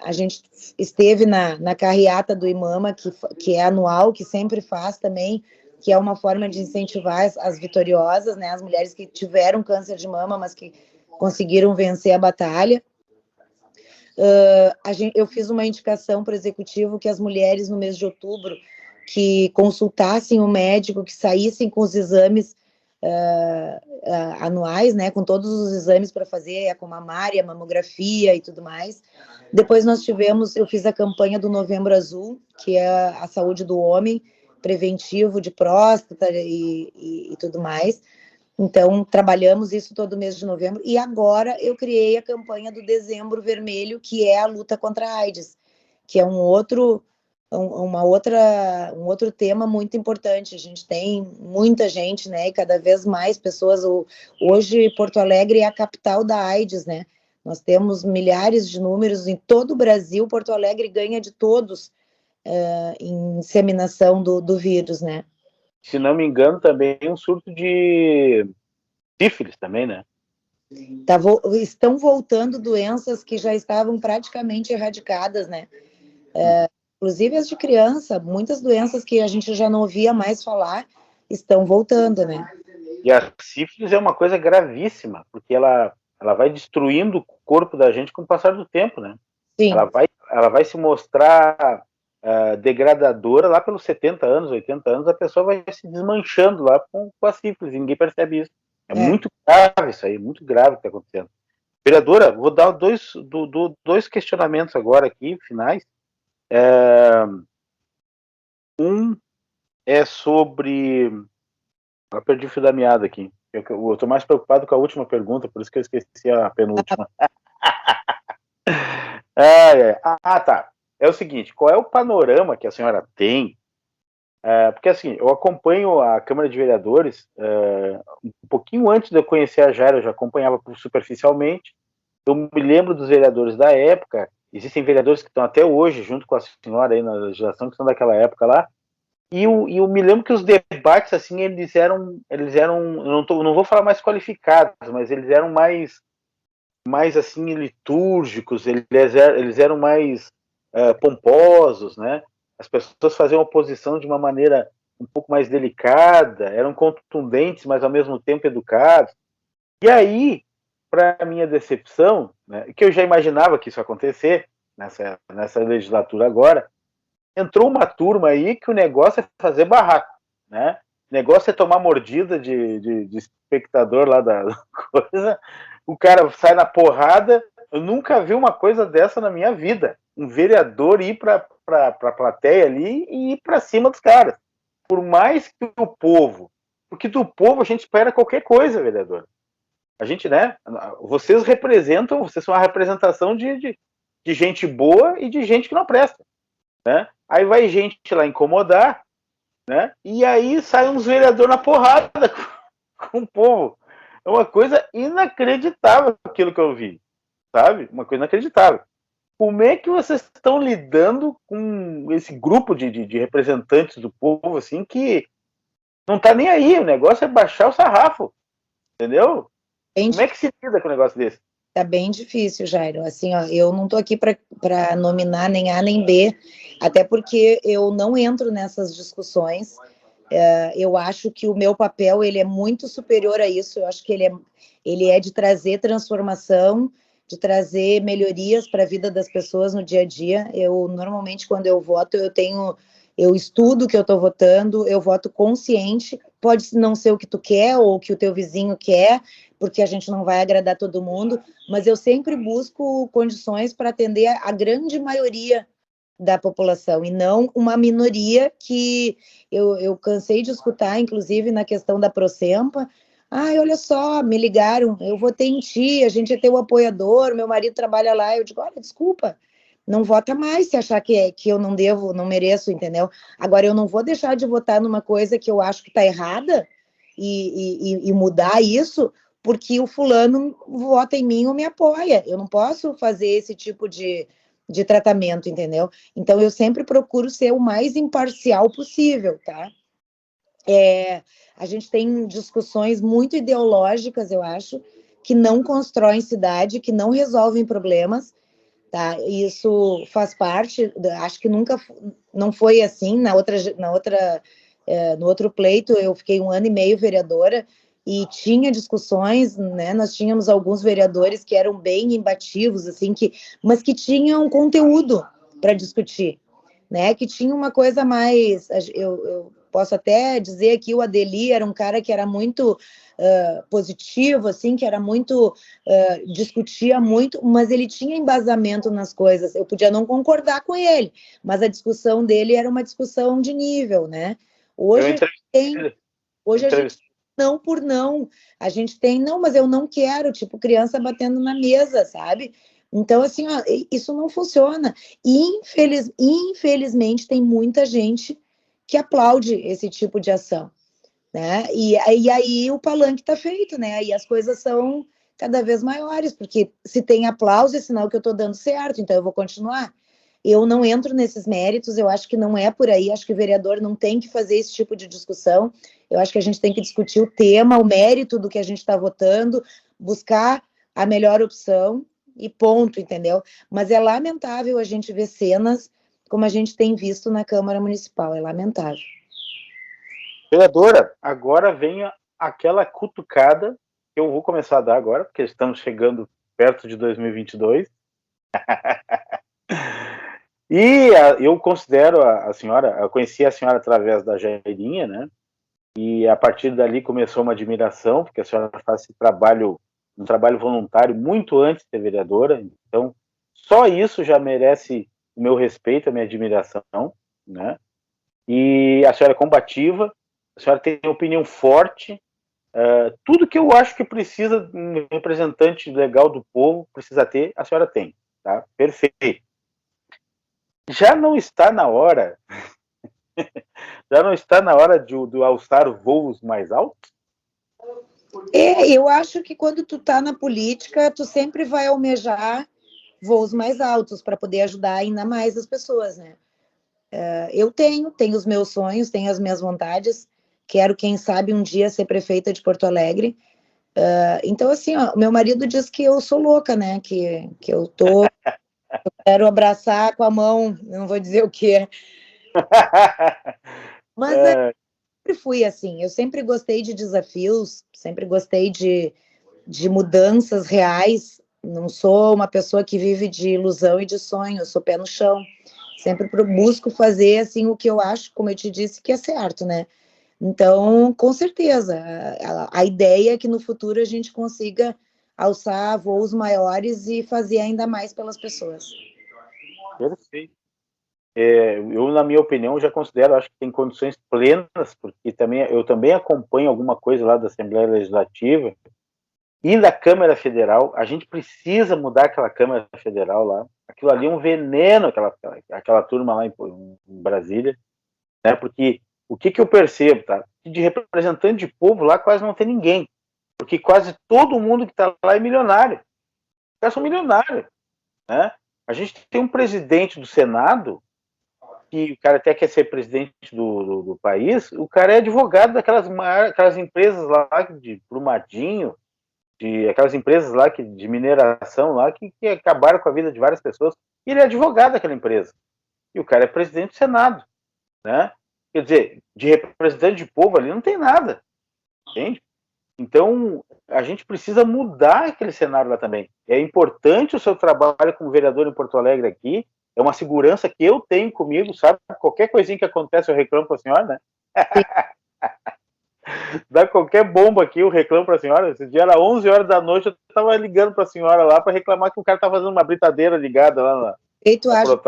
A gente esteve na carreata do Imama, que é anual, que sempre faz também, que é uma forma de incentivar as vitoriosas, né, as mulheres que tiveram câncer de mama, mas que conseguiram vencer a batalha. Eu fiz uma indicação para o executivo que as mulheres no mês de outubro que consultassem o médico, que saíssem com os exames anuais, né, com todos os exames para fazer, a mamária, a mamografia e tudo mais. Depois eu fiz a campanha do Novembro Azul, que é a saúde do homem, preventivo de próstata e tudo mais. Então, trabalhamos isso todo mês de novembro. E agora eu criei a campanha do Dezembro Vermelho, que é a luta contra a AIDS, que é um outro tema muito importante. A gente tem muita gente, né, e cada vez mais pessoas. Hoje, Porto Alegre é a capital da AIDS, né? Nós temos milhares de números em todo o Brasil. Porto Alegre ganha de todos em disseminação do vírus, né? Se não me engano, também um surto de sífilis também, né? Estão voltando doenças que já estavam praticamente erradicadas, né? Inclusive as de criança, muitas doenças que a gente já não ouvia mais falar, estão voltando, né? E a sífilis é uma coisa gravíssima, porque ela vai destruindo o corpo da gente com o passar do tempo, né? Sim. Ela vai se mostrar degradadora lá pelos 70 anos, 80 anos, a pessoa vai se desmanchando lá com a sífilis, ninguém percebe isso. É muito grave isso aí, muito grave o que está acontecendo. Vereadora, vou dar dois questionamentos agora aqui, finais. Um é sobre... Eu perdi o fio da meada aqui. Eu estou mais preocupado com a última pergunta, por isso que eu esqueci a penúltima. Tá. É o seguinte, qual é o panorama que a senhora tem? Porque assim, eu acompanho a Câmara de Vereadores um pouquinho antes de eu conhecer a Jaira, eu já acompanhava superficialmente. Eu me lembro dos vereadores da época, existem vereadores que estão até hoje, junto com a senhora aí na legislação, que são daquela época lá, e eu me lembro que os debates, assim, eles eram eu não vou falar mais qualificados, mas eles eram mais assim, litúrgicos, eles eram mais pomposos, né? As pessoas faziam oposição de uma maneira um pouco mais delicada, eram contundentes, mas ao mesmo tempo educados. E aí, para minha decepção, né, que eu já imaginava que isso ia acontecer nessa legislatura agora, entrou uma turma aí que o negócio é fazer barraco, né? O negócio é tomar mordida de espectador lá da coisa. O cara sai na porrada. Eu nunca vi uma coisa dessa na minha vida. Um vereador ir para a plateia ali e ir para cima dos caras. Por mais que o povo... Porque do povo a gente espera qualquer coisa, vereador. A gente, né? Vocês são a representação de gente boa e de gente que não presta, né? Aí vai gente lá incomodar, né? E aí sai uns vereadores na porrada com o povo. É uma coisa inacreditável aquilo que eu vi, sabe? Uma coisa inacreditável. Como é que vocês estão lidando com esse grupo de representantes do povo, assim, que não tá nem aí, o negócio é baixar o sarrafo, entendeu? Como é que se lida com um negócio desse? Tá bem difícil, Jairo. Assim, ó, eu não tô aqui para nominar nem A nem B, até porque eu não entro nessas discussões. Eu acho que o meu papel ele é muito superior a isso. Eu acho que ele é de trazer transformação, de trazer melhorias para a vida das pessoas no dia a dia. Eu normalmente quando eu voto eu estudo o que eu estou votando, eu voto consciente. Pode não ser o que tu quer ou o que o teu vizinho quer, porque a gente não vai agradar todo mundo, mas eu sempre busco condições para atender a grande maioria da população, e não uma minoria que eu cansei de escutar, inclusive na questão da Procempa. Ai, olha só, me ligaram, eu votei em ti, a gente é teu apoiador, meu marido trabalha lá. Eu digo, olha, desculpa, não vota mais se achar que eu não devo, não mereço, entendeu? Agora, eu não vou deixar de votar numa coisa que eu acho que está errada e mudar isso porque o fulano vota em mim ou me apoia. Eu não posso fazer esse tipo de tratamento, entendeu? Então, eu sempre procuro ser o mais imparcial possível, tá? A gente tem discussões muito ideológicas, eu acho, que não constroem cidade, que não resolvem problemas, tá? Isso faz parte, acho que nunca não foi assim. No outro pleito, eu fiquei 1 ano e meio vereadora e tinha discussões, né? Nós tínhamos alguns vereadores que eram bem imbativos, assim, mas que tinham conteúdo para discutir, né? Que tinha uma coisa mais. Eu posso até dizer que o Adeli era um cara que era muito positivo, assim, que era muito discutia muito, mas ele tinha embasamento nas coisas. Eu podia não concordar com ele, mas a discussão dele era uma discussão de nível, né? Hoje a gente não por não, a gente tem não, mas eu não quero, tipo criança batendo na mesa, sabe? Então, assim, ó, isso não funciona. E, infelizmente, tem muita gente que aplaude esse tipo de ação, né? E aí o palanque está feito, né? E as coisas são cada vez maiores, porque se tem aplauso é sinal que eu estou dando certo, então eu vou continuar. Eu não entro nesses méritos, eu acho que não é por aí, acho que o vereador não tem que fazer esse tipo de discussão, eu acho que a gente tem que discutir o tema, o mérito do que a gente está votando, buscar a melhor opção e ponto, entendeu? Mas é lamentável a gente ver cenas como a gente tem visto na Câmara Municipal, é lamentável. Vereadora, agora vem aquela cutucada que eu vou começar a dar agora, porque estamos chegando perto de 2022. Eu considero a senhora, eu conheci a senhora através da Jairinha, né? E a partir dali começou uma admiração, porque a senhora faz esse trabalho, um trabalho voluntário muito antes de ser vereadora. Então, só isso já merece o meu respeito, a minha admiração, né? E a senhora é combativa, a senhora tem opinião forte, tudo que eu acho que precisa um representante legal do povo precisa ter, a senhora tem, tá? Perfeito. Já não está na hora, já não está na hora do alçar voos mais altos? Eu acho que quando tu tá na política, tu sempre vai almejar voos mais altos para poder ajudar ainda mais as pessoas, né? Eu tenho os meus sonhos, tenho as minhas vontades, quero, quem sabe, um dia ser prefeita de Porto Alegre. Então, assim, ó, meu marido diz que eu sou louca, né? Que eu quero abraçar com a mão, não vou dizer o quê. Mas sempre fui assim, eu sempre gostei de desafios, sempre gostei de mudanças reais. Não sou uma pessoa que vive de ilusão e de sonho, eu sou pé no chão. Sempre busco fazer assim o que eu acho, como eu te disse, que é certo, né? Então, com certeza, a ideia é que no futuro a gente consiga alçar voos maiores e fazer ainda mais pelas pessoas. Perfeito. Eu, na minha opinião, já considero, acho que tem condições plenas, porque eu também acompanho alguma coisa lá da Assembleia Legislativa e da Câmara Federal. A gente precisa mudar aquela Câmara Federal lá. Aquilo ali é um veneno, aquela turma lá em Brasília, né? Porque o que eu percebo, tá? De representante de povo lá quase não tem ninguém, porque quase todo mundo que está lá é milionário. Os caras são milionários, né? A gente tem um presidente do Senado que o cara até quer ser presidente do país, o cara é advogado aquelas empresas lá de Brumadinho, aquelas empresas lá de mineração lá que acabaram com a vida de várias pessoas, e ele é advogado daquela empresa. E o cara é presidente do Senado, né? Quer dizer, de representante de povo ali não tem nada, entende? Então, a gente precisa mudar aquele cenário lá também. É importante o seu trabalho como vereador em Porto Alegre aqui, é uma segurança que eu tenho comigo, sabe? Qualquer coisinha que acontece eu reclamo para a senhora, né? Dá qualquer bomba aqui eu reclamo para a senhora. Esse dia era 11 horas da noite, eu estava ligando para a senhora lá para reclamar que o cara estava fazendo uma britadeira ligada lá na... E tu acha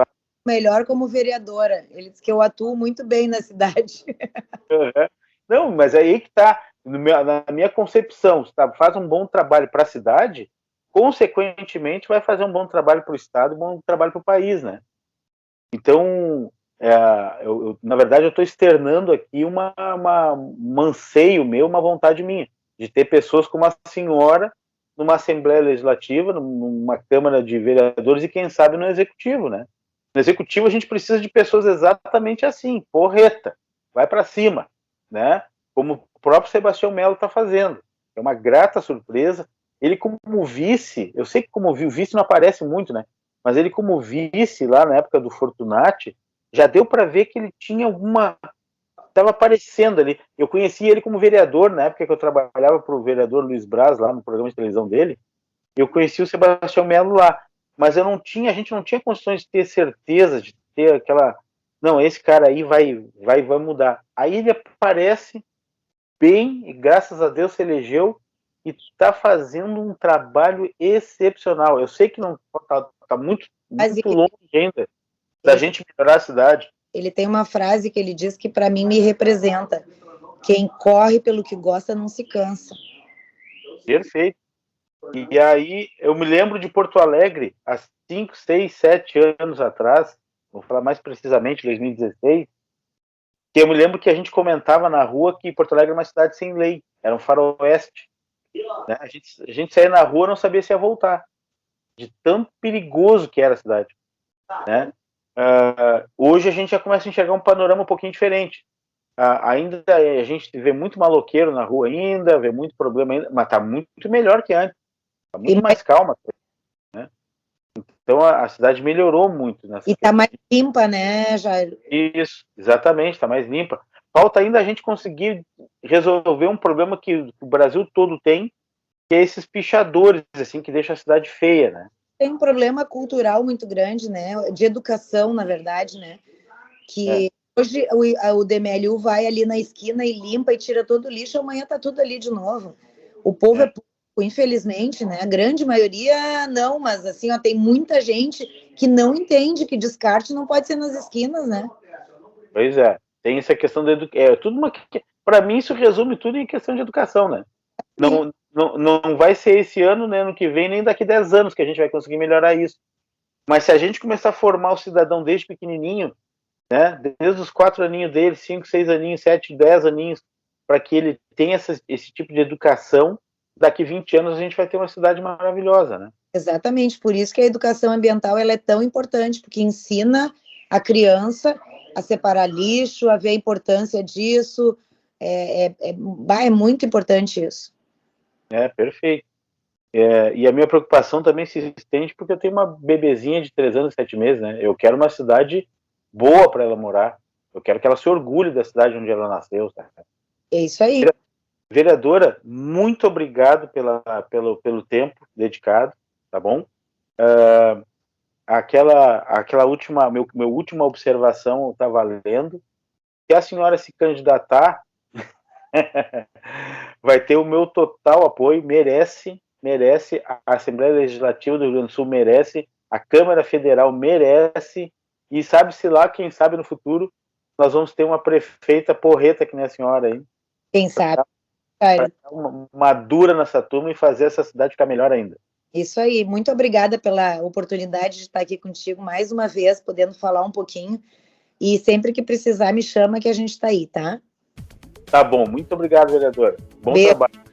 melhor como vereadora? Ele diz que eu atuo muito bem na cidade. Não, mas é aí que está. Na minha concepção, tá? Faz um bom trabalho para a cidade, consequentemente vai fazer um bom trabalho para o Estado, um bom trabalho para o país, né? Então, na verdade, eu estou externando aqui um anseio meu, uma vontade minha, de ter pessoas como a senhora numa Assembleia Legislativa, numa Câmara de Vereadores e, quem sabe, no Executivo, né? No Executivo, a gente precisa de pessoas exatamente assim, porreta, vai para cima, né? Como o próprio Sebastião Melo está fazendo. É uma grata surpresa. Ele como vice, eu sei que como o vice não aparece muito, né? Mas ele como vice, lá na época do Fortunati, já deu para ver que ele tinha alguma... Estava aparecendo ali. Eu conheci ele como vereador, na época que eu trabalhava para o vereador Luiz Braz, lá no programa de televisão dele. Eu conheci o Sebastião Melo lá. Mas a gente não tinha condições de ter certeza, de ter aquela... Não, esse cara aí vai mudar. Aí ele aparece bem, e graças a Deus se elegeu e está fazendo um trabalho excepcional. Eu sei que não está muito longe ainda da gente melhorar a cidade. Ele tem uma frase que ele diz que para mim me representa: quem corre pelo que gosta não se cansa. Perfeito. E aí eu me lembro de Porto Alegre há 5, 6, 7 anos atrás, vou falar mais precisamente 2016, que eu me lembro que a gente comentava na rua que Porto Alegre era uma cidade sem lei, era um faroeste, né? A gente saía na rua e não sabia se ia voltar, de tão perigoso que era a cidade, né? Hoje a gente já começa a enxergar um panorama um pouquinho diferente. Ainda a gente vê muito maloqueiro na rua ainda, vê muito problema ainda, mas está muito melhor que antes, está muito mais calma, né? Então a cidade melhorou muito. E está mais limpa, né, Jair? Isso, exatamente, está mais limpa. falta ainda a gente conseguir resolver um problema que o Brasil todo tem, que é esses pichadores, assim, que deixam a cidade feia, né? Tem um problema cultural muito grande, né? De educação, na verdade, né? Que hoje o DMLU vai ali na esquina e limpa e tira todo o lixo, amanhã tá tudo ali de novo. O povo é pouco, infelizmente, né? A grande maioria não, mas assim, ó, tem muita gente que não entende que descarte não pode ser nas esquinas, né? Pois é, tem essa questão da educação. Tudo uma. Para mim, isso resume tudo em questão de educação, né? Não vai ser esse ano, né, ano que vem, nem daqui 10 anos que a gente vai conseguir melhorar isso. Mas se a gente começar a formar o cidadão desde pequenininho, né, desde os 4 aninhos dele, 5, 6 aninhos, 7, 10 aninhos, para que ele tenha esse tipo de educação, daqui 20 anos a gente vai ter uma cidade maravilhosa, né? Exatamente, por isso que a educação ambiental ela é tão importante, porque ensina a criança a separar lixo, a ver a importância disso, é muito importante isso. Perfeito. E a minha preocupação também se estende porque eu tenho uma bebezinha de 3 anos e 7 meses, né? Eu quero uma cidade boa para ela morar. Eu quero que ela se orgulhe da cidade onde ela nasceu. Tá? É isso aí. Vereadora, muito obrigado pelo tempo dedicado, tá bom? Aquela última, meu última observação eu estava lendo. Se a senhora se candidatar, vai ter o meu total apoio, merece, a Assembleia Legislativa do Rio Grande do Sul merece, a Câmara Federal merece, e sabe-se lá, quem sabe no futuro, nós vamos ter uma prefeita porreta que nem a senhora aí. Quem sabe. Pra dar uma dura nessa turma e fazer essa cidade ficar melhor ainda. Isso aí, muito obrigada pela oportunidade de estar aqui contigo mais uma vez, podendo falar um pouquinho, e sempre que precisar me chama que a gente está aí, tá? Tá bom, muito obrigado, vereadora. Bom Beijo. trabalho.